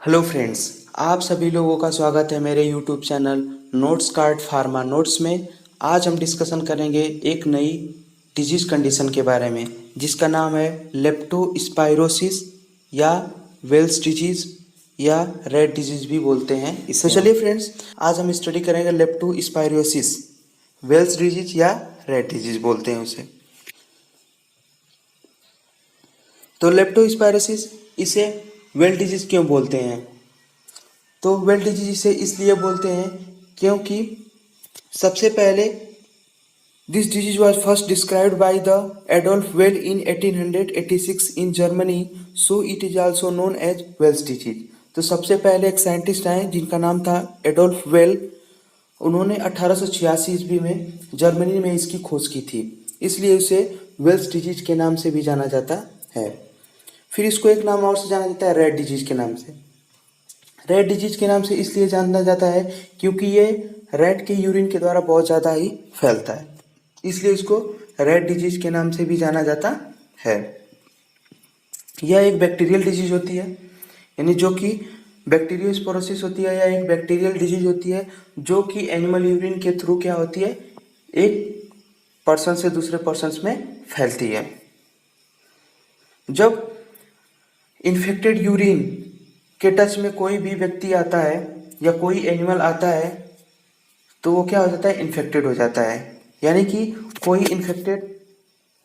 Hello friends, आप सभी लोगों का स्वागत है मेरे YouTube channel notes card pharma notes में। आज हम डिस्कशन करेंगे एक नई डिजीज कंडीशन के बारे में जिसका नाम है लेप्टोस्पाइरोसिस या वेल्स डिजीज या रेड डिजीज भी बोलते हैं इसे। तो चलिए फ्रेंड्स, आज हम स्टडी करेंगे लेप्टोस्पाइरोसिस, वेल्स डिजीज या रेड डिजीज बोलते हैं उसे। तो लेप्टोस्पाइरोसिस इसे वेल डिजीज क्यों बोलते हैं? तो वेल डिजीज इसे इसलिए बोलते हैं क्योंकि सबसे पहले this disease was first described by the Adolf Weil in 1886 in Germany, so it is also known as Weil's disease. तो सबसे पहले एक साइंटिस्ट आए जिनका नाम था एडोल्फ वेल। उन्होंने 1886 ईस्वी में जर्मनी में इसकी खोज की थी, इसलिए उसे वेल्स डिजीज के नाम से भी जाना जाता है। फिर इसको एक नाम और से जाना जाता है, रेड डिजीज के नाम से। रेड डिजीज के नाम से इसलिए जाना जाता है क्योंकि ये रेड के यूरिन के द्वारा बहुत ज़्यादा ही फैलता है, इसलिए इसको रेड डिजीज के नाम से भी जाना जाता है। यह एक बैक्टीरियल डिजीज होती है, यानी जो कि बैक्टीरियोस्पोरोसिस होती है, या एक बैक्टीरियल डिजीज होती है जो कि एनिमल यूरिन के थ्रू क्या होती है, एक पर्सन से दूसरे पर्सन में फैलती है। जब इन्फेक्टेड यूरिन के टच में कोई भी व्यक्ति आता है या कोई एनिमल आता है तो वो क्या हो जाता है, इन्फेक्टेड हो जाता है। यानी कि कोई इन्फेक्टेड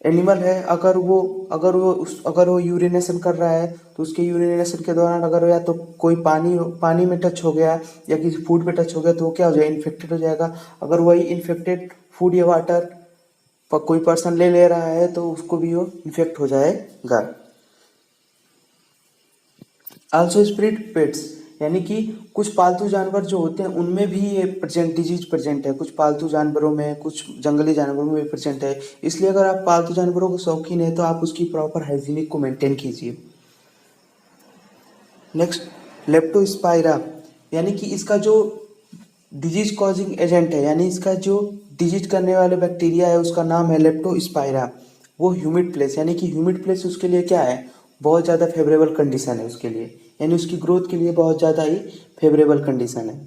एनिमल है, अगर वो यूरिनेशन कर रहा है तो उसके यूरिनेशन के दौरान अगर या तो कोई पानी में टच हो गया या किसी फूड पे टच हो गया तो वो क्या हो जाएगा, इन्फेक्टेड हो जाएगा। अगर वही इन्फेक्टेड फूड या वाटर कोई पर्सन ले रहा है तो उसको भी वो इन्फेक्ट हो जाएगा। आल्सो स्प्रिट पेट्स, यानी कि कुछ पालतू जानवर जो होते हैं उनमें भी ये डिजीज प्रेजेंट है। कुछ पालतू जानवरों में, कुछ जंगली जानवरों में भी प्रेजेंट है। इसलिए अगर आप पालतू जानवरों को शौकीन है तो आप उसकी प्रॉपर हाइजीनिक को मेंटेन कीजिए। नेक्स्ट लेप्टोस्पाइरा, यानी कि इसका जो डिजीज कॉजिंग एजेंट है, यानी इसका जो डिजीज करने वाले बैक्टीरिया है उसका नाम है लेप्टोस्पाइरा। वो ह्यूमिड प्लेस, यानी कि ह्यूमिड प्लेस उसके लिए क्या है, बहुत ज़्यादा फेवरेबल कंडीशन है उसके लिए, यानी उसकी ग्रोथ के लिए बहुत ज़्यादा ही फेवरेबल कंडीशन है।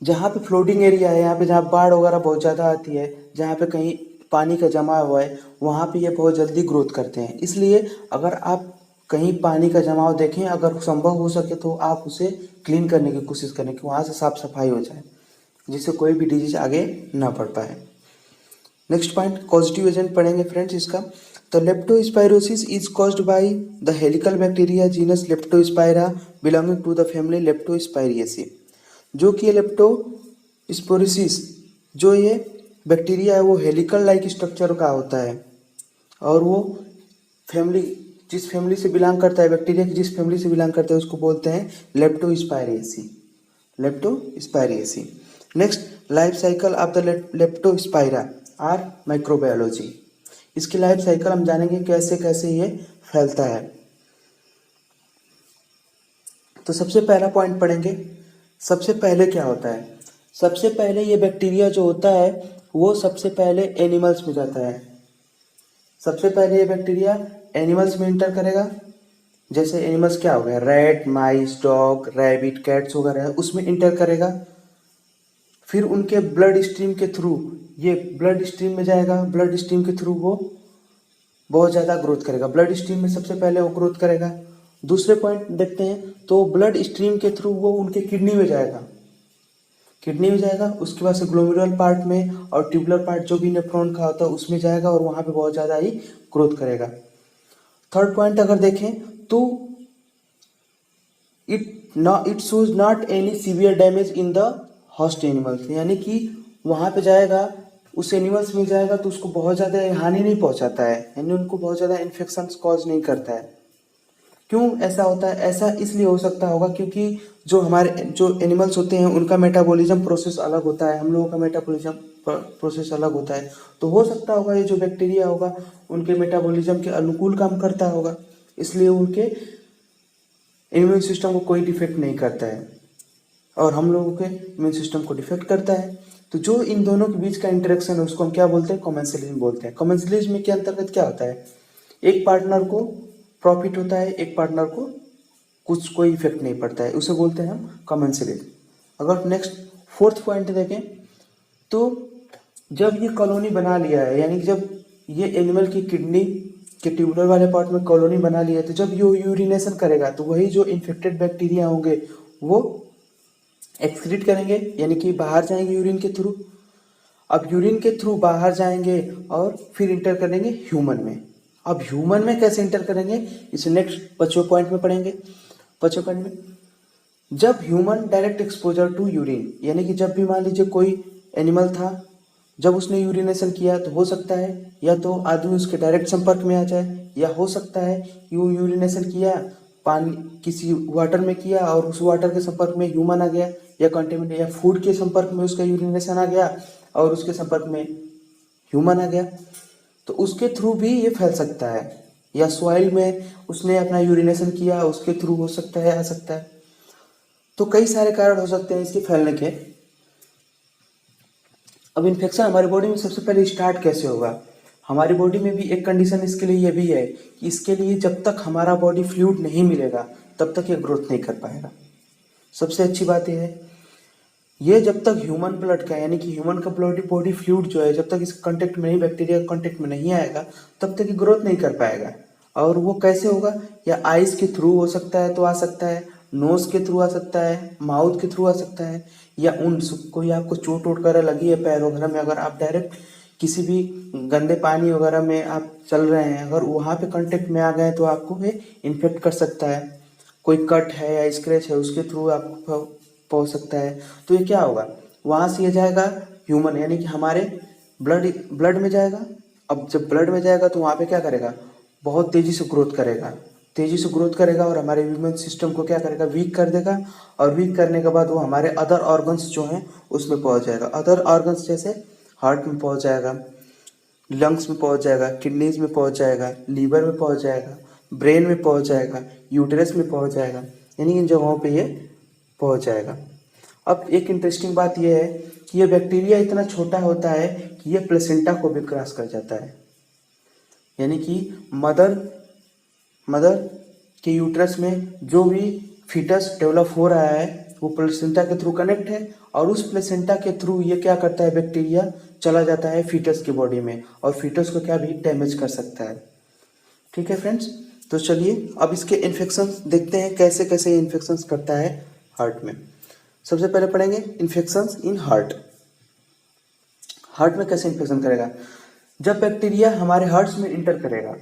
जहाँ पे फ्लोटिंग एरिया है, यहाँ पे जहाँ बाढ़ वगैरह बहुत ज़्यादा आती है, जहाँ पे कहीं पानी का जमा हुआ है, वहाँ पे ये बहुत जल्दी ग्रोथ करते हैं। इसलिए अगर आप कहीं पानी का जमाव देखें, अगर संभव हो सके तो आप उसे क्लीन करने की कोशिश करें कि वहाँ से साफ सफाई हो जाए, जिससे कोई भी डिजीज आगे ना बढ़ पाए। नेक्स्ट पॉइंट कॉजेटिव एजेंट पढ़ेंगे फ्रेंड्स इसका। तो leptospirosis is caused by the helical bacteria genus leptospira belonging to the family leptospiraceae. जो कि लेप्टोस्पोरोसिस जो ये बैक्टीरिया है वो हेलिकल लाइक स्ट्रक्चर का होता है, और वो फैमिली जिस फैमिली से बिलोंग करता है, बैक्टीरिया की जिस फैमिली से बिलोंग करता है उसको बोलते हैं leptospiraceae, leptospiraceae. Next life cycle of the leptospira or microbiology. इसकी लाइफ साइकिल हम जानेंगे कैसे कैसे ये फैलता है। तो सबसे पहला पॉइंट पढ़ेंगे, सबसे पहले क्या होता है। सबसे पहले ये बैक्टीरिया जो होता है वो सबसे पहले एनिमल्स में जाता है। सबसे पहले ये बैक्टीरिया एनिमल्स में इंटर करेगा। जैसे एनिमल्स क्या हो गया, रैट, माइस, डॉग, रैबिट, कैट्स वगैरह है, उसमें इंटर करेगा। फिर उनके ब्लड स्ट्रीम के थ्रू ये ब्लड स्ट्रीम में जाएगा। ब्लड स्ट्रीम के थ्रू वो बहुत ज़्यादा ग्रोथ करेगा। ब्लड स्ट्रीम में सबसे पहले वो ग्रोथ करेगा। दूसरे पॉइंट देखते हैं, तो ब्लड स्ट्रीम के थ्रू वो उनके किडनी में जाएगा। किडनी में जाएगा, उसके बाद से ग्लोमेरुलर पार्ट में और ट्यूबुलर पार्ट जो भी नेफ्रॉन का होता है उसमें जाएगा और वहाँ पे बहुत ज़्यादा ही ग्रोथ करेगा। थर्ड पॉइंट अगर देखें तो it shows not any severe damage in the host animals, यानी कि वहाँ पे जाएगा, उस एनिमल्स में जाएगा तो उसको बहुत ज़्यादा हानि नहीं पहुँचाता है, यानी उनको बहुत ज़्यादा इन्फेक्शन कॉज नहीं करता है। क्यों ऐसा होता है? ऐसा इसलिए हो सकता होगा क्योंकि जो एनिमल्स होते हैं उनका मेटाबॉलिज्म प्रोसेस अलग होता है, हम लोगों का मेटाबॉलिज्म प्रोसेस अलग होता है। तो हो सकता होगा ये जो बैक्टीरिया होगा उनके मेटाबॉलिज्म के अनुकूल काम करता होगा, इसलिए उनके इम्यून सिस्टम को कोई डिफेक्ट नहीं करता है, और हम लोगों के इम्यून सिस्टम को डिफेक्ट करता है। तो जो इन दोनों के बीच का इंटरेक्शन है उसको हम क्या बोलते हैं, कॉमेंसलिज्म बोलते हैं। कॉमेंसलिज्म के अंतर्गत क्या होता है, एक पार्टनर को प्रॉफिट होता है, एक पार्टनर को कुछ कोई इफेक्ट नहीं पड़ता है, उसे बोलते हैं हम कमेंसरेट। अगर नेक्स्ट फोर्थ पॉइंट देखें तो जब ये कॉलोनी बना लिया है, यानी कि जब ये एनिमल की किडनी के ट्यूबुलर वाले पार्ट में कॉलोनी बना लिया है, तो जब ये यूरिनेशन करेगा तो वही जो इन्फेक्टेड बैक्टीरिया होंगे वो एक्सक्रीट करेंगे, यानी कि बाहर जाएंगे यूरिन के थ्रू। अब यूरिन के थ्रू बाहर जाएंगे और फिर इंटर करेंगे ह्यूमन में। अब ह्यूमन में कैसे इंटर करेंगे इसे नेक्स्ट 5वें पॉइंट में पढ़ेंगे। 5वें पॉइंट में जब human direct exposure to urine, यानी कि जब भी मान लीजिए कोई एनिमल था, जब उसने यूरिनेशन किया तो हो सकता है या तो आदमी उसके डायरेक्ट संपर्क में आ जाए, या हो सकता है यू यूरिनेशन किया पानी किसी वाटर में किया और उस वाटर के संपर्क में ह्यूमन आ गया, या कंटेमिनेट या फूड के संपर्क में उसका यूरिनेशन आ गया और उसके संपर्क में ह्यूमन आ गया, तो उसके थ्रू भी ये फैल सकता है। या सॉइल में उसने अपना यूरिनेशन किया, उसके थ्रू हो सकता है, आ सकता है। तो कई सारे कारण हो सकते हैं इसके फैलने के। अब इन्फेक्शन हमारी बॉडी में सबसे पहले स्टार्ट कैसे होगा? हमारी बॉडी में भी एक कंडीशन इसके लिए ये भी है कि इसके लिए जब तक हमारा बॉडी फ्लूइड नहीं मिलेगा तब तक ये ग्रोथ नहीं कर पाएगा। सबसे अच्छी बात यह है, ये जब तक ह्यूमन ब्लड का, यानी कि ह्यूमन का बॉडी फ्लूइड जो है, जब तक इस कांटेक्ट में नहीं, बैक्टीरिया के कांटेक्ट में नहीं आएगा तब तक ये ग्रोथ नहीं कर पाएगा। और वो कैसे होगा? या आइज के थ्रू हो सकता है तो आ सकता है, नोज के थ्रू आ सकता है, माउथ के थ्रू आ सकता है, या उन कोई आपको चोट वोट वगैरह लगी है पैर वगैरह में, अगर आप डायरेक्ट किसी भी गंदे पानी वगैरह में आप चल रहे हैं, अगर वहाँ पे कांटेक्ट में आ गए तो आपको ये इन्फेक्ट कर सकता है। कोई कट है या स्क्रैच है उसके थ्रू आपको पहुंच सकता है। तो ये क्या होगा, वहां से ये जाएगा ह्यूमन, यानी कि हमारे ब्लड में जाएगा। अब जब ब्लड में जाएगा तो वहां पे क्या करेगा, बहुत तेजी से ग्रोथ करेगा, तेजी से ग्रोथ करेगा और हमारे इम्यून सिस्टम को क्या करेगा, वीक कर देगा। और वीक करने के बाद वो हमारे अदर ऑर्गन्स जो हैं उसमें पहुंच जाएगा। अदर ऑर्गन्स जैसे हार्ट में पहुंच जाएगा, लंग्स में पहुंच जाएगा, किडनीज में पहुंच जाएगा, लीवर में पहुंच जाएगा, ब्रेन में पहुंच जाएगा, यूटेरस में पहुंच जाएगा, यानी इन जगहों पे ये पहुंच जाएगा। अब एक इंटरेस्टिंग बात यह है कि ये बैक्टीरिया इतना छोटा होता है कि ये प्लेसेंटा को भी क्रॉस कर जाता है, यानी कि मदर के यूट्रस में जो भी फीटस डेवलप हो रहा है वो प्लेसेंटा के थ्रू कनेक्ट है, और उस प्लेसेंटा के थ्रू ये क्या करता है, बैक्टीरिया चला जाता है फीटस की बॉडी में और फीटस को क्या भी डैमेज कर सकता है। ठीक है फ्रेंड्स, तो चलिए अब इसके इन्फेक्शन देखते हैं कैसे कैसे इन्फेक्शन करता है हार्ट में। सबसे पहले पढ़ेंगे इन्फेक्शन इन हार्ट। हार्ट में कैसे इन्फेक्शन करेगा? जब बैक्टीरिया हमारे हार्ट्स में इंटर करेगा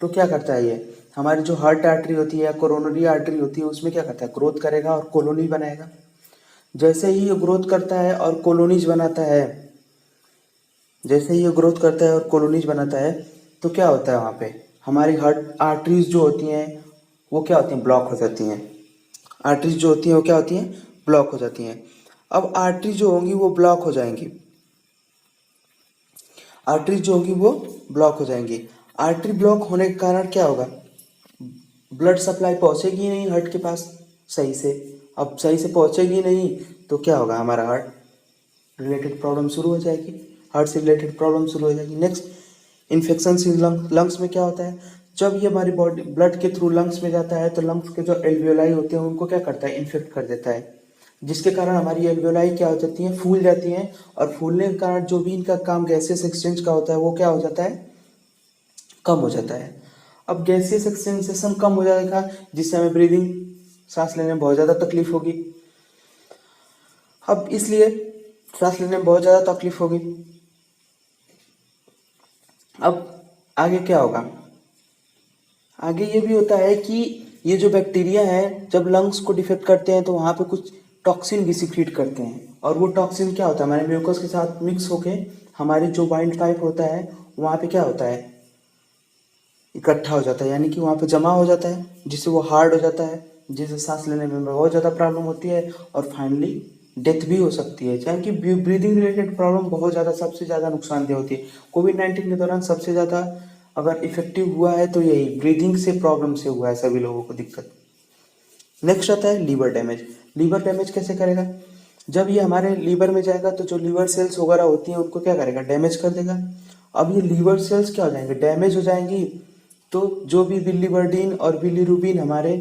तो क्या करता है, ये हमारी जो हार्ट आर्टरी होती है या कोरोनरी आर्टरी होती है उसमें क्या करता है, ग्रोथ करेगा और कॉलोनी बनाएगा। जैसे ही ये ग्रोथ करता है और कॉलोनीज बनाता है, जैसे ही ये ग्रोथ करता है और कॉलोनीज बनाता है तो क्या होता है, वहाँ पे हमारी हार्ट आर्टरीज जो होती हैं वो क्या होती हैं, ब्लॉक हो जाती हैं। आर्टरीज जो होती हैं वो क्या होती हैं, ब्लॉक हो जाती हैं। अब आर्टरी जो होंगी वो ब्लॉक हो जाएंगी, आर्टरी जो होगी वो ब्लॉक हो जाएंगी। आर्टरी ब्लॉक होने के कारण क्या होगा, ब्लड सप्लाई पहुंचेगी नहीं हार्ट के पास सही से। अब सही से पहुंचेगी नहीं तो क्या होगा, हमारा हार्ट रिलेटेड प्रॉब्लम शुरू हो जाएगी, हार्ट से रिलेटेड प्रॉब्लम शुरू हो जाएगी। नेक्स्ट इन्फेक्शन इन लंग्स में क्या होता है, जब ये हमारी बॉडी ब्लड के थ्रू लंग्स में जाता है तो लंग्स के जो एल्वियोलाई होते हैं उनको क्या करता है, इन्फेक्ट कर देता है, जिसके कारण हमारी एल्वियोलाई क्या हो जाती हैं, फूल जाती हैं, और फूलने के कारण जो भी इनका काम गैसियस एक्सचेंज का होता है वो क्या हो जाता है, कम हो जाता है। अब गैसियस एक्सचेंजेशन कम हो जाएगा जिससे हमें ब्रीदिंग, सांस लेने में बहुत ज़्यादा तकलीफ होगी। अब इसलिए सांस लेने में बहुत ज़्यादा तकलीफ होगी। अब आगे क्या होगा, आगे ये भी होता है कि ये जो बैक्टीरिया है जब लंग्स को डिफेक्ट करते हैं तो वहाँ पे कुछ टॉक्सिन भी सिक्रीट करते हैं, और वो टॉक्सिन क्या होता है, हमारे म्यूकस के साथ मिक्स होके हमारे जो वाइंड पाइप होता है वहाँ पे क्या होता है, इकट्ठा हो जाता है, यानी कि वहाँ पे जमा हो जाता है, जिससे वो हार्ड हो जाता है, जिससे सांस लेने में बहुत ज़्यादा प्रॉब्लम होती है और फाइनली डेथ भी हो सकती है। चाहे कि ब्रीदिंग रिलेटेड प्रॉब्लम बहुत ज़्यादा, सबसे ज़्यादा नुकसानदेह होती है। कोविड-19 के दौरान सबसे ज़्यादा अगर इफेक्टिव हुआ है तो यही ब्रीदिंग से प्रॉब्लम से हुआ है सभी लोगों को दिक्कत। नेक्स्ट आता है लीवर डैमेज। लीवर डैमेज कैसे करेगा, जब ये हमारे लीवर में जाएगा तो जो लीवर सेल्स वगैरह होती हैं उनको क्या करेगा, डैमेज कर देगा। अब ये लीवर सेल्स क्या हो जाएंगे, डैमेज हो जाएंगी, तो जो भी बिलीवर्डिन और बिलीरुबिन हमारे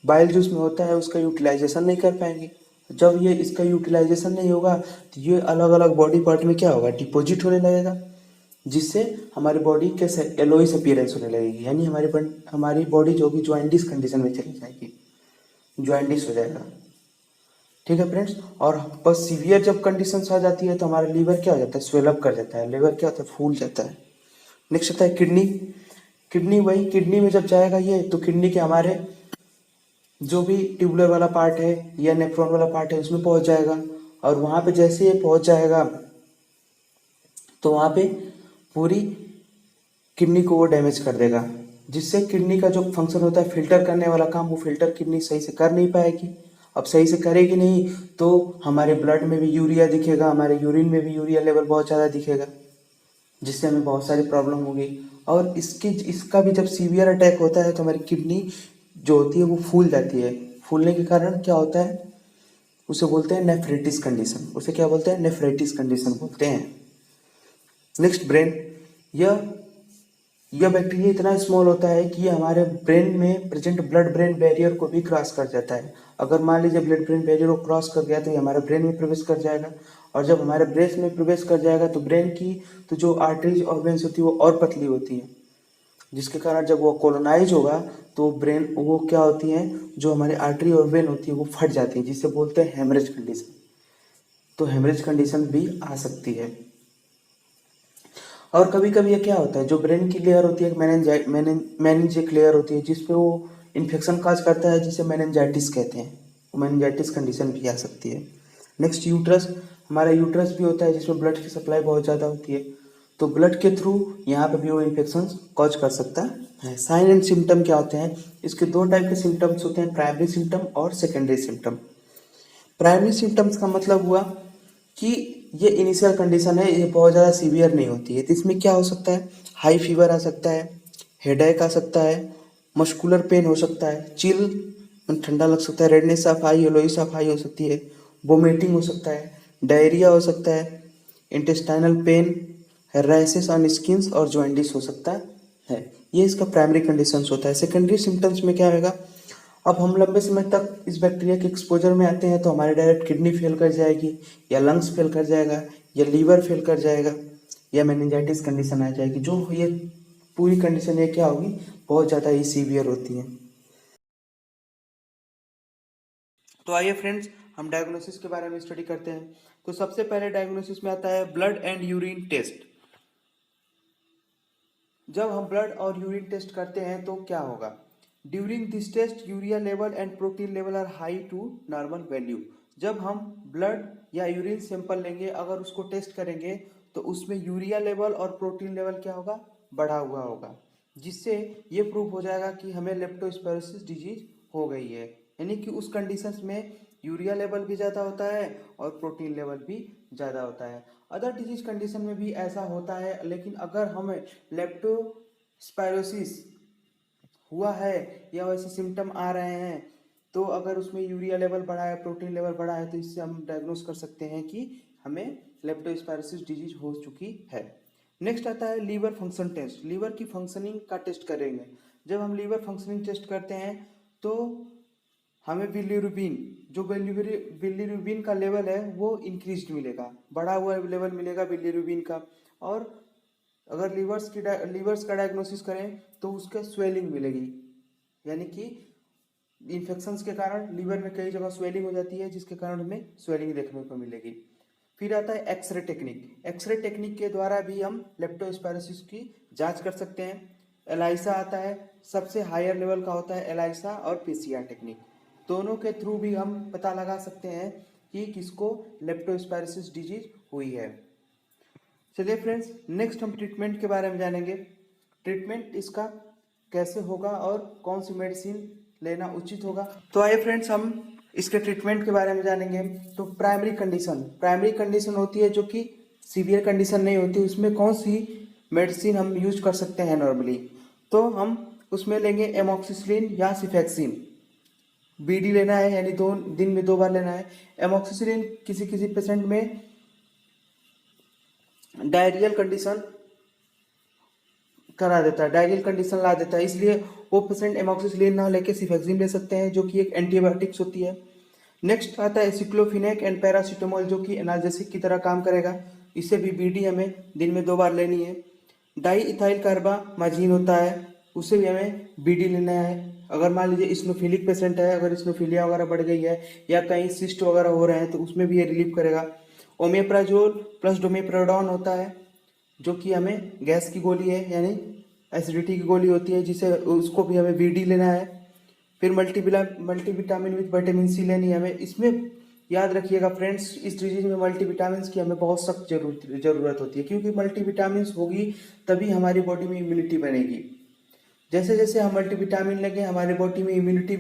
बाइल जो उसमें होता है उसका यूटिलाइजेशन नहीं कर पाएंगे। जब ये इसका यूटिलाइजेशन नहीं होगा तो ये अलग अलग बॉडी पार्ट में क्या होगा, डिपॉजिट होने लगेगा, जिससे हमारी बॉडी के एलोइस अपीयरेंस होने लगेगी, यानी हमारी बॉडी जो भी ज्वाइंटिस कंडीशन में चली जाएगी, ज्वाइंटिस हो जाएगा। ठीक है फ्रेंड्स। और बस सीवियर जब कंडीशन आ जाती है तो हमारा लीवर क्या हो जाता है, स्वेलअप कर जाता है, लीवर क्या होता है, फूल जाता है। नेक्स्ट आता है किडनी। किडनी, वही किडनी में जब जाएगा ये तो किडनी के हमारे जो भी ट्यूबुलर वाला पार्ट है या नेफ्रॉन वाला पार्ट है उसमें पहुंच जाएगा, और वहां पे जैसे ये पहुंच जाएगा तो वहां पे पूरी किडनी को वो डैमेज कर देगा, जिससे किडनी का जो फंक्शन होता है फिल्टर करने वाला काम, वो फिल्टर किडनी सही से कर नहीं पाएगी। अब सही से करेगी नहीं तो हमारे ब्लड में भी यूरिया दिखेगा, हमारे यूरिन में भी यूरिया लेवल बहुत ज़्यादा दिखेगा, जिससे हमें बहुत सारी प्रॉब्लम होगी। और इसका भी जब सीवियर अटैक होता है तो हमारी किडनी जो होती है वो फूल जाती है। फूलने के कारण क्या होता है, उसे बोलते हैं नेफ्राइटिस कंडीशन। उसे क्या बोलते हैं, नेफ्राइटिस कंडीशन बोलते हैं। Next brain. यह यह बैक्टीरिया इतना स्मॉल होता है कि ये हमारे ब्रेन में प्रेजेंट ब्लड ब्रेन बैरियर को भी क्रॉस कर जाता है। अगर मान लीजिए ब्लड ब्रेन बैरियर को क्रॉस कर गया तो ये हमारे ब्रेन में प्रवेश कर जाएगा, और जब हमारे ब्रेन में प्रवेश कर जाएगा तो ब्रेन की तो जो आर्टरीज और वेन्स होती है वो और पतली होती है, जिसके कारण जब वो कोलोनाइज होगा तो ब्रेन वो क्या होती है, जो हमारी आर्टरी और वेन होती है वो फट जाती है, जिससे बोलते हैं हेमरेज कंडीशन। तो हेमरेज कंडीशन भी आ सकती है। और कभी कभी ये क्या होता है, जो ब्रेन की लेयर होती है मेनिंजिक लेयर होती है जिसपे वो इन्फेक्शन काज करता है, जिसे मेनिंजाइटिस कहते हैं, वो मेनिंजाइटिस कंडीशन भी आ सकती है। Next uterus. हमारा यूट्रस भी होता है जिसमें ब्लड की सप्लाई बहुत ज़्यादा होती है, तो ब्लड के थ्रू यहाँ पे भी वो इन्फेक्शन कॉज कर सकता है। साइन एंड सिम्टम क्या होते हैं, इसके दो टाइप के सिम्टम्स होते हैं, प्राइमरी सिम्टम और सेकेंडरी सिम्टम। प्राइमरी सिम्टम्स का मतलब हुआ कि ये इनिशियल कंडीशन है, ये बहुत ज़्यादा सीवियर नहीं होती है। तो इसमें क्या हो सकता है, हाई फीवर आ सकता है, हेडेक आ सकता है, मस्कुलर पेन हो सकता है, चिल ठंडा लग सकता है, redness of eye, yellowish of eye हो सकती है, वोमिटिंग हो सकता है, डायरिया हो सकता है, intestinal pain, rashes on skins और जॉइंटिस हो सकता है। ये इसका प्राइमरी कंडीशंस होता है। सेकेंडरी सिम्टम्स में क्या होगा, अब हम लंबे समय तक इस बैक्टीरिया के एक्सपोजर में आते हैं तो हमारी डायरेक्ट किडनी फेल कर जाएगी, या लंग्स फेल कर जाएगा, या लीवर फेल कर जाएगा, या मेनिंजाइटिस कंडीशन आ जाएगी। जो ये पूरी कंडीशन ये क्या होगी, बहुत ज़्यादा ही सीवियर होती है। तो आइए फ्रेंड्स, हम डायग्नोसिस के बारे में स्टडी करते हैं। तो सबसे पहले डायग्नोसिस में आता है ब्लड एंड यूरिन टेस्ट। जब हम ब्लड और यूरिन टेस्ट करते हैं तो क्या होगा, during this test urea level and protein level are high to normal value. जब हम ब्लड या यूरिन सैंपल लेंगे, अगर उसको टेस्ट करेंगे तो उसमें यूरिया लेवल और प्रोटीन लेवल क्या होगा, बढ़ा हुआ होगा, जिससे ये प्रूव हो जाएगा कि हमें लेप्टोस्पायरोसिस डिजीज हो गई है। यानी कि उस कंडीशंस में यूरिया लेवल भी ज़्यादा होता है और प्रोटीन लेवल भी ज़्यादा होता है। अदर डिजीज कंडीशन में भी ऐसा होता है, लेकिन अगर हमें लेप्टोस्पायरोसिस हुआ है या वैसे सिम्टम आ रहे हैं तो अगर उसमें यूरिया लेवल बढ़ा है, प्रोटीन लेवल बढ़ा है, तो इससे हम डायग्नोस कर सकते हैं कि हमें लेप्टोस्पायरोसिस डिजीज हो चुकी है। नेक्स्ट आता है लीवर फंक्शन टेस्ट। लीवर की फंक्शनिंग का टेस्ट करेंगे। जब हम लीवर फंक्शनिंग टेस्ट करते हैं तो हमें बिलीरुबिन, जो बिलीरुबिन का लेवल है वो इंक्रीज मिलेगा, बढ़ा हुआ लेवल मिलेगा बिलीरुबिन का। और अगर लीवर्स का डायग्नोसिस करें तो उसका स्वेलिंग मिलेगी, यानी कि इन्फेक्शंस के कारण लीवर में कई जगह स्वेलिंग हो जाती है, जिसके कारण हमें स्वेलिंग देखने को मिलेगी। फिर आता है एक्सरे टेक्निक। एक्सरे टेक्निक के द्वारा भी हम लेप्टोस्पायरोसिस की जांच कर सकते हैं। एलाइसा आता है, सबसे हायर लेवल का होता है एलाइसा और पीसीआर टेक्निक। दोनों के थ्रू भी हम पता लगा सकते हैं कि किसको लेप्टोस्पायरोसिस डिजीज हुई है। चलिए फ्रेंड्स, नेक्स्ट हम ट्रीटमेंट के बारे में जानेंगे। ट्रीटमेंट इसका कैसे होगा और कौन सी मेडिसिन लेना उचित होगा। तो आइए फ्रेंड्स, हम इसके ट्रीटमेंट के बारे में जानेंगे। तो प्राइमरी कंडीशन होती है जो कि सीवियर कंडीशन नहीं होती, उसमें कौन सी मेडिसिन हम यूज कर सकते हैं नॉर्मली। तो हम उसमें लेंगे एमोक्सिसिलिन या सिफेक्सिन। बीडी लेना है, यानी 2 दिन में 2 बार लेना है। एमोक्सिसिलिन किसी किसी पेशेंट में डायरियल कंडीशन करा देता है, डायरियल कंडीशन ला देता है, इसलिए वो पेशेंट एमॉक्सिसिलिन ना लेके सिफेक्सिन ले सकते हैं, जो कि एक एंटीबायोटिक्स होती है। नेक्स्ट आता है सिक्लोफिनेक एंड पैरासीटामोल, जो कि एनाल्जेसिक की तरह काम करेगा। इसे भी बीडी हमें दिन में 2 बार लेनी है। डाई इथाइल कार्बामाजिन होता है, उसे भी हमें बीडी लेना है। अगर मान लीजिए इस्नोफिलिक पेशेंट है, अगर इस्नोफिलिया वगैरह बढ़ गई है या कहीं सिस्ट वगैरह हो रहे हैं, तो उसमें भी ये रिलीफ करेगा। ओमेप्राजोल प्लस डोमेप्रोडॉन होता है, जो कि हमें गैस की गोली है, यानी एसिडिटी की गोली होती है, जिसे उसको भी हमें बीडी लेना है। फिर मल्टीविटामिन विथ विटामिन सी लेनी है हमें। इसमें याद रखिएगा फ्रेंड्स, इस डिजीज में मल्टीविटामिन की हमें बहुत सख्त जरूरत होती है, क्योंकि मल्टीविटामिन होगी तभी हमारी बॉडी में इम्यूनिटी बनेगी। जैसे जैसे हम मल्टीविटामिन लेंगे हमारी बॉडी में इम्यूनिटी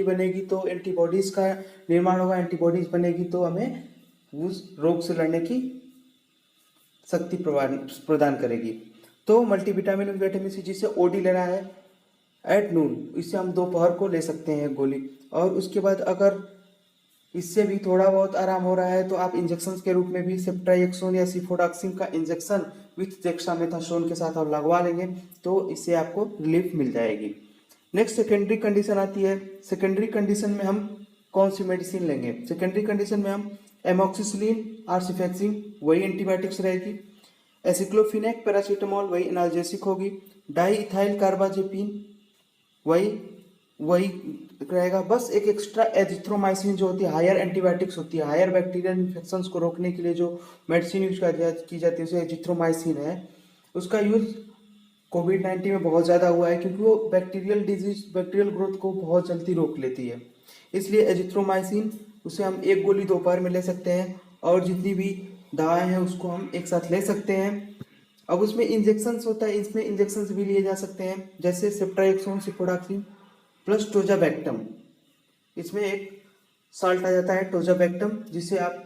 बनेगी तो एंटीबॉडीज का निर्माण होगा, एंटीबॉडीज बनेगी तो हमें उस रोग से लड़ने की शक्ति प्रदान करेगी। तो मल्टीविटामिन विटामिन सी जिसे ओडी लेना है एट नून, इससे हम दोपहर को ले सकते हैं गोली। और उसके बाद अगर इससे भी थोड़ा बहुत आराम हो रहा है तो आप इंजेक्शन के रूप में भी सेफ्ट्राइक्सोन या सिफोडाक्सिन का इंजेक्शन विथ डेक्सामेथासोन के साथ आप लगवा लेंगे, तो इससे आपको रिलीफ मिल जाएगी। नेक्स्ट सेकेंडरी कंडीशन आती है। सेकेंडरी कंडीशन में हम कौन सी मेडिसिन लेंगे? सेकेंडरी कंडीशन में हम एमॉक्सिसिलिन और सिफेक्सिन, वही एंटीबायोटिक्स रहेगी। एसिक्लोफिनेक पैरासीटामोल, वही एनाल्जेसिक होगी। डाई इथाइल कार्बाजेपिन, वही वही रहेगा। बस एक एक्स्ट्रा एजिथ्रोमाइसिन जो होती है, हायर एंटीबायोटिक्स होती है, हायर बैक्टीरियल इन्फेक्शंस को रोकने के लिए जो मेडिसिन यूज की जाती है उसे एजिथ्रोमाइसिन है। उसका यूज कोविड-19 में बहुत ज़्यादा हुआ है, क्योंकि वो बैक्टीरियल ग्रोथ को बहुत जल्दी रोक लेती है। इसलिए एजिथ्रोमाइसिन उसे हम एक गोली दोपहर में ले सकते हैं, और जितनी भी दवाएं हैं उसको हम एक साथ ले सकते हैं। अब उसमें इंजेक्शन्स होता है, इसमें इंजेक्शन्स भी लिए जा सकते हैं, जैसे सेफ्ट्राइक्सोन, सिफोडाक्सिन प्लस टोजाबैक्टम। इसमें एक साल्ट आ जाता है टोजाबैक्टम, जिसे आप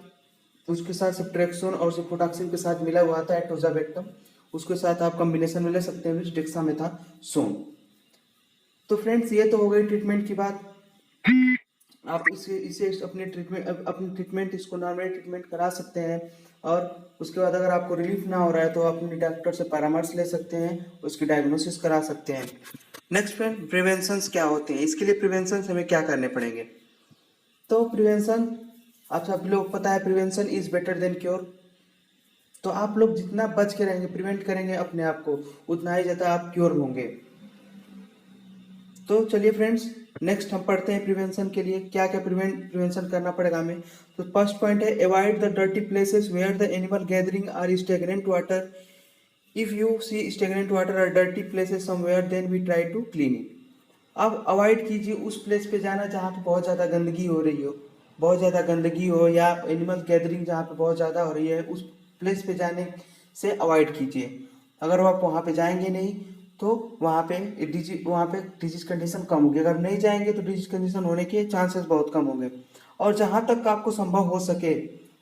उसके साथ सेफ्ट्रैक्सोन और सिफोडाक्सिन के साथ मिला हुआ आता है टोजाबैक्टम, उसके साथ आप कॉम्बिनेशन में ले सकते हैं डेक्सामेथासोन। तो फ्रेंड्स, ये तो हो गई ट्रीटमेंट की बात। आप इसे अपनी ट्रीटमेंट इसको नॉर्मल ट्रीटमेंट करा सकते हैं, और उसके बाद अगर आपको रिलीफ ना हो रहा है तो आप अपने डॉक्टर से परामर्श ले सकते हैं, उसकी डायग्नोसिस करा सकते हैं। नेक्स्ट फ्रेंड, प्रिवेंशंस क्या होते हैं? इसके लिए प्रिवेंशंस हमें क्या करने पड़ेंगे? तो प्रिवेंशन, आप सब लोग पता है, prevention is better than cure. तो आप लोग जितना बच के रहेंगे, प्रिवेंट करेंगे अपने आप को, उतना ही ज़्यादा आप क्योर होंगे। तो चलिए फ्रेंड्स, नेक्स्ट हम पढ़ते हैं प्रिवेंशन के लिए क्या क्या प्रिवेंशन करना पड़ेगा हमें। तो फर्स्ट पॉइंट है, avoid the dirty places where the animal gathering are stagnant water. If you see stagnant water or dirty places somewhere, then we try to clean it. अब अवॉइड कीजिए उस प्लेस पे जाना जहाँ पे बहुत ज़्यादा गंदगी हो रही हो, या एनिमल गैदरिंग जहाँ पे बहुत ज़्यादा हो रही है, उस प्लेस पे जाने से अवॉइड कीजिए। अगर आप वहाँ पे जाएंगे नहीं तो वहाँ पे डिजीज कंडीशन कम होगी। अगर नहीं जाएंगे तो डिजीज कंडीशन होने के चांसेस बहुत कम होंगे। और जहाँ तक आपको संभव हो सके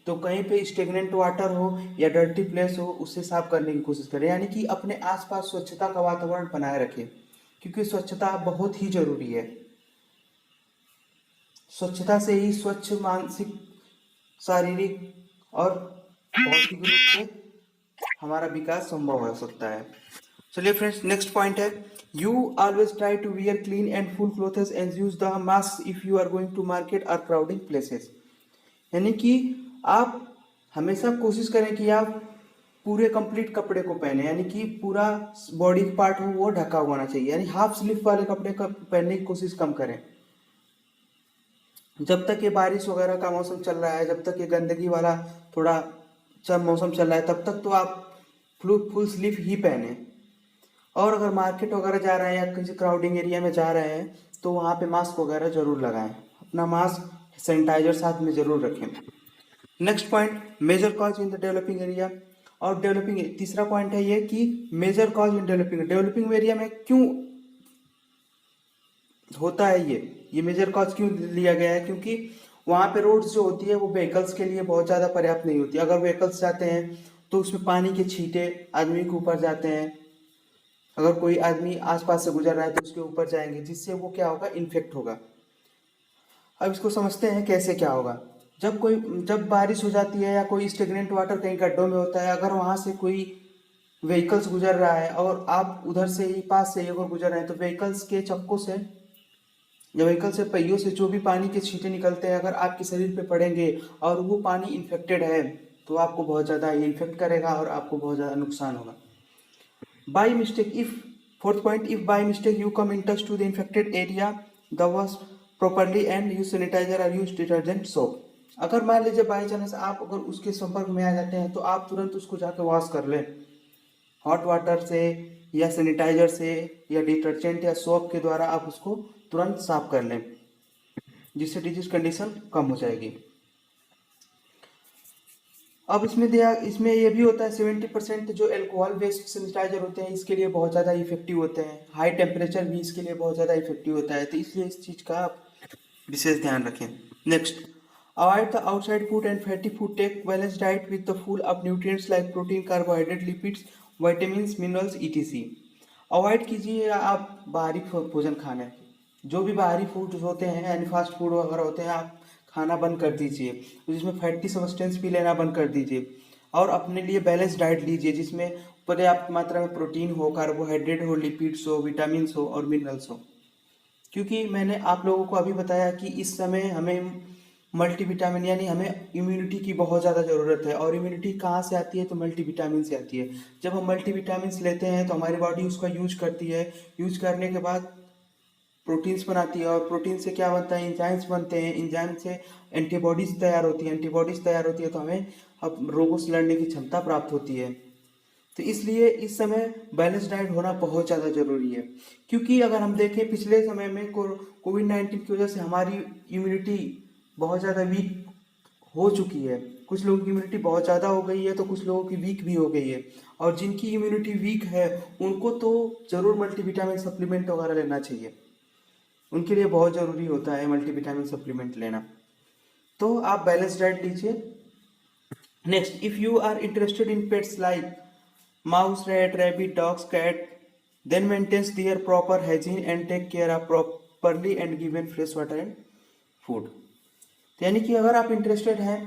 तो कहीं पे स्टेगनेंट वाटर हो या डर्टी प्लेस हो, उससे साफ करने की कोशिश करें, यानी कि अपने आसपास स्वच्छता का वातावरण बनाए रखें, क्योंकि स्वच्छता बहुत ही जरूरी है। स्वच्छता से ही स्वच्छ मानसिक, शारीरिक और भौतिक रूप से हमारा विकास संभव हो सकता है। चलिए फ्रेंड्स, नेक्स्ट पॉइंट है, you always try to wear clean and full clothes and use the mask if you are going to market और क्राउडिंग प्लेसेस। यानी कि आप हमेशा कोशिश करें कि आप पूरे कंप्लीट कपड़े को पहने, यानी कि पूरा बॉडी पार्ट हो वो ढका हुआ होना चाहिए, यानी हाफ स्लीव वाले कपड़े का पहनने की कोशिश कम करें। जब तक ये बारिश वगैरह का मौसम चल रहा है, जब तक ये गंदगी वाला थोड़ा मौसम चल रहा है, तब तक तो आप फुल स्लीव ही पहने। और अगर मार्केट वगैरह जा रहे हैं या किसी क्राउडिंग एरिया में जा रहे हैं तो वहाँ पे मास्क वगैरह जरूर लगाएं, अपना मास्क, सैनिटाइजर साथ में जरूर रखें। Next point, major cause in the developing area. और तीसरा पॉइंट है ये कि major cause in developing area में क्यों होता है ये मेजर कॉज क्यों लिया गया है? क्योंकि वहाँ पे रोड्स जो होती है वो व्हीकल्स के लिए बहुत ज़्यादा पर्याप्त नहीं होती। अगर व्हीकल्स जाते हैं तो उसमें पानी के छींटे आदमी के ऊपर जाते हैं, अगर कोई आदमी आसपास से गुजर रहा है तो उसके ऊपर जाएंगे, जिससे वो क्या होगा, इन्फेक्ट होगा। अब इसको समझते हैं कैसे क्या होगा। जब बारिश हो जाती है या कोई स्टेगनेंट वाटर कहीं गड्ढों में होता है, अगर वहाँ से कोई व्हीकल्स गुजर रहा है और आप उधर से ही पास से ही अगर गुजर रहे हैं तो व्हीकल्स के चक्कों से या व्हीकल से पहियों से जो भी पानी के छींटे निकलते हैं अगर आपके शरीर पे पड़ेंगे और वो पानी इन्फेक्टेड है तो आपको बहुत ज़्यादा इन्फेक्ट करेगा और आपको बहुत ज़्यादा नुकसान होगा। By mistake if fourth point, if by mistake you come in touch to the infected area the wash properly and use sanitiser और यूज डिटर्जेंट सोप। अगर मान लीजिए बाई चांस आप अगर उसके संपर्क में आ जाते हैं तो आप तुरंत उसको जाके वॉश कर लें हॉट वाटर से या सैनिटाइजर से या डिटर्जेंट या सोप के द्वारा आप उसको तुरंत साफ कर लें, जिससे डिजीज कंडीशन कम हो जाएगी। अब इसमें ये भी होता है 70% जो एल्कोहल बेस्ड सैनिटाइजर होते हैं इसके लिए बहुत ज़्यादा इफेक्टिव होते हैं, हाई टेम्परेचर भी इसके लिए बहुत ज़्यादा इफेक्टिव होता है, तो इसलिए इस चीज़ का आप विशेष ध्यान रखें। Next, avoid the outside food and fatty food, take balance diet with the full of nutrients like protein, carbohydrate, lipids, vitamins, minerals ETC. Avoid कीजिए आप बाहरी भोजन खाने, जो भी बाहरी फूड होते हैं यानी फास्ट फूड वगैरह होते हैं आप खाना बंद कर दीजिए, जिसमें फैटी सब्सटेंस भी लेना बंद कर दीजिए और अपने लिए बैलेंस डाइट लीजिए जिसमें पर्याप्त मात्रा में प्रोटीन हो, कार्बोहाइड्रेट हो, लिपिड्स हो, विटामिन हो और मिनरल्स हो। क्योंकि मैंने आप लोगों को अभी बताया कि इस समय हमें मल्टीविटामिन यानी हमें इम्यूनिटी की बहुत ज़्यादा ज़रूरत है और इम्यूनिटी कहाँ से आती है तो मल्टीविटामिन से आती है। जब हम मल्टीविटामिन लेते हैं तो हमारी बॉडी उसका यूज करती है, यूज करने के बाद प्रोटीन्स बनाती है और प्रोटीन से क्या बनता है, इंजाइम्स बनते हैं, इंजाइम से एंटीबॉडीज तैयार होती है, एंटीबॉडीज तैयार होती है तो हमें अब रोगों से लड़ने की क्षमता प्राप्त होती है। तो इसलिए इस समय बैलेंस डाइट होना बहुत ज़्यादा जरूरी है, क्योंकि अगर हम देखें पिछले समय में कोविड-19 की वजह से हमारी इम्यूनिटी बहुत ज़्यादा वीक हो चुकी है। कुछ लोगों की इम्यूनिटी बहुत ज़्यादा हो गई है तो कुछ लोगों की वीक भी हो गई है, और जिनकी इम्यूनिटी वीक है उनको तो ज़रूर मल्टीविटामिन सप्लीमेंट वगैरह लेना चाहिए, उनके लिए बहुत ज़रूरी होता है मल्टीविटामिन सप्लीमेंट लेना। तो आप बैलेंस डाइट लीजिए। Next, if you are interested in pets like mouse, rat, rabbit, dogs, cat, then maintains their proper hygiene and take care of properly and given fresh water and food। तो यानी कि अगर आप interested हैं,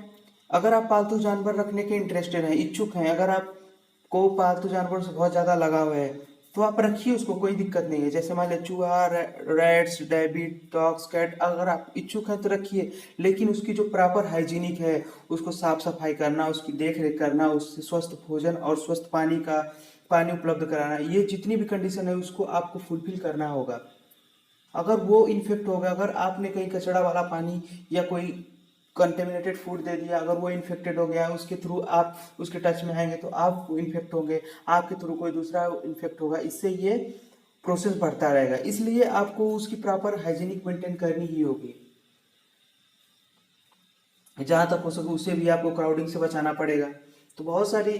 अगर आप पालतू जानवर रखने के इंटरेस्टेड हैं, इच्छुक हैं, अगर आपको पालतू जानवर से बहुत ज़्यादा लगाव है तो आप रखिए उसको, कोई दिक्कत नहीं है। जैसे मान लीजिए चूहा, रैट्स, रैबिट, डॉग्स, कैट, अगर आप इच्छुक हैं तो रखिए, लेकिन उसकी जो प्रॉपर हाइजीनिक है, उसको साफ सफाई करना, उसकी देख रेख करना, उससे स्वस्थ भोजन और स्वस्थ पानी उपलब्ध कराना, ये जितनी भी कंडीशन है उसको आपको फुलफिल करना होगा। अगर वो इन्फेक्ट हो गया, अगर आपने कहीं कचड़ा वाला पानी या कोई कंटेमिनेटेड फूड दे दिया, अगर वो इन्फेक्टेड हो गया, उसके थ्रू आप उसके टच में आएंगे तो आप इन्फेक्ट होंगे, आपके थ्रू कोई दूसरा इन्फेक्ट होगा, इससे ये प्रोसेस बढ़ता रहेगा। इसलिए आपको उसकी प्रॉपर हाइजीनिक मेंटेन करनी ही होगी। जहाँ तक हो सके उससे भी आपको क्राउडिंग से बचाना पड़ेगा। तो बहुत सारी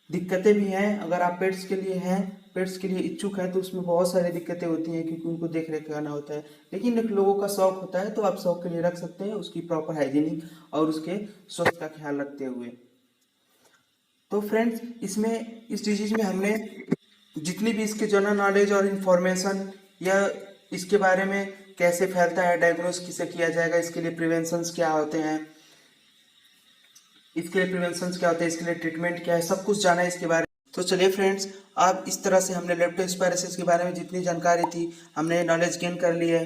दिक्कतें भी हैं, अगर आप पेट्स के लिए हैं, पेट्स के लिए इच्छुक हैं तो उसमें बहुत सारी दिक्कतें होती हैं क्योंकि उनको देख रेख करना होता है, लेकिन एक लोगों का शौक होता है तो आप शौक के लिए रख सकते हैं, उसकी प्रॉपर हाइजीनिक और उसके स्वास्थ्य का ख्याल रखते हुए। तो फ्रेंड्स, इसमें इस डिजीज में हमने जितनी भी इसके जनरल नॉलेज और इन्फॉर्मेशन या इसके बारे में कैसे फैलता है, डायग्नोस किसे किया जाएगा, इसके लिए प्रिवेंशंस क्या होते हैं, इसके लिए प्रिवेंशंस क्या होते हैं, इसके लिए ट्रीटमेंट क्या है, सब कुछ जाना है इसके बारे में। तो चलिए फ्रेंड्स, आप इस तरह से हमने लेप्टोस्पायरोसिस के बारे में जितनी जानकारी थी हमने नॉलेज गेन कर ली है।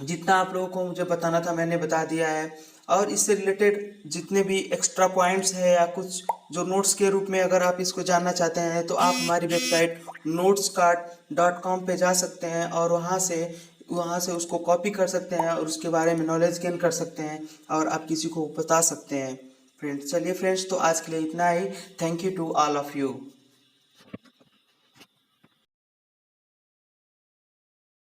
जितना आप लोगों को मुझे बताना था मैंने बता दिया है, और इससे रिलेटेड जितने भी एक्स्ट्रा पॉइंट्स है या कुछ जो नोट्स के रूप में अगर आप इसको जानना चाहते हैं तो आप हमारी वेबसाइट notescard.com पे जा सकते हैं और वहाँ से उसको कॉपी कर सकते हैं और उसके बारे में नॉलेज गेन कर सकते हैं और आप किसी को बता सकते हैं। फ्रेंड्स, चलिए फ्रेंड्स, तो आज के लिए इतना ही। Thank you to all of you.